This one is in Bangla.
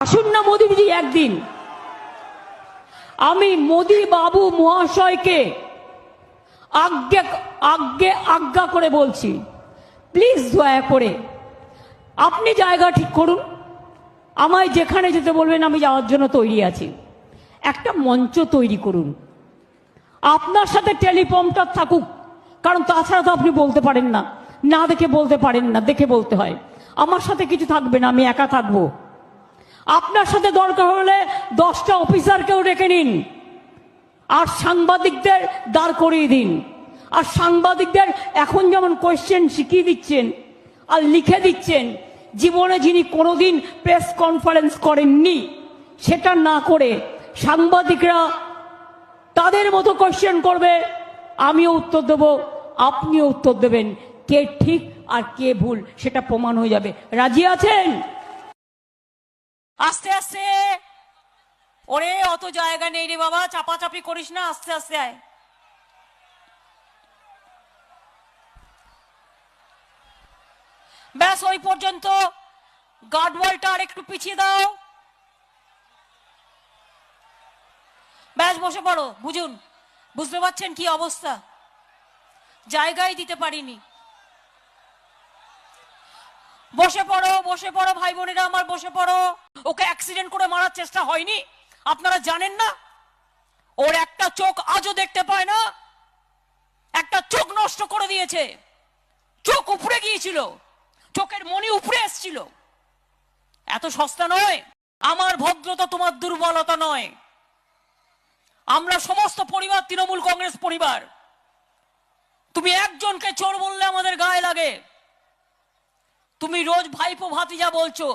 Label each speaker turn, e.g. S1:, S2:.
S1: আসুন না মোদীজি একদিন। আমি মোদী বাবু মহাশয়কে আজ্ঞা করে বলছি, প্লিজ দয়া করে আপনি জায়গা ঠিক করুন, আমায় যেখানে যেতে বলবেন আমি যাওয়ার জন্য তৈরি আছি। একটা মঞ্চ তৈরি করুন, আপনার সাথে টেলিপ্রম্পটার থাকুক, কারণ তাছাড়া তো আপনি বলতে পারেন না, না দেখে বলতে পারেন না, দেখে বলতে হয়। আমার সাথে কিছু থাকবে না, আমি একা থাকবো। আপনার সাথে দরকার হলে 10টা অফিসারকেও ডেকে নিন, আর সাংবাদিকদের দাঁড় করিয়ে দিন। আর সাংবাদিকদের এখন যেমন কোয়েশ্চেন শিখিয়ে দিচ্ছেন আর লিখে দিচ্ছেন, জীবনে যিনি কোনোদিন প্রেস কনফারেন্স করেননি সেটা না করে সাংবাদিকরা তাদের মতো কোয়েশ্চেন করবে, আমিও উত্তর দেব, আপনিও উত্তর দেবেন। কে ঠিক আর কে ভুল সেটা প্রমাণ হয়ে যাবে। রাজি আছেন?
S2: আস্তে আস্তে, ওরে অত জায়গা নেই রে বাবা, চাপাচাপি করিস না, আস্তে আস্তে আয়। ব্যাস ওই পর্যন্ত, গার্ডওয়ালটা আর একটু পিছিয়ে দাও। ব্যাস বসে পড়ো। বুঝুন, বুঝতে পারছেন কি অবস্থা, জায়গায় দিতে পারিনি। বসে পড়ো, বসে পড়ো ভাই বোনেরা আমার, বসে পড়ো। ওকে অ্যাক্সিডেন্ট করে মারার চেষ্টা হয়নি? আপনারা জানেন না? ওর একটা চোখ আজও দেখতে পায় না, একটা চোখ নষ্ট করে দিয়েছে, চোখ উপড়ে গিয়েছিল, চোখের মনি উপড়ে এসেছিল। এত সস্তা নয়। আমার ভদ্রতা তোমার দুর্বলতা নয়। আমরা সমস্ত পরিবার তৃণমূল কংগ্রেস পরিবার। তুমি একজনকে চোর বললে আমাদের গায়ে লাগে। তুমি রোজ ভাইপো ভাতিজা বলছো,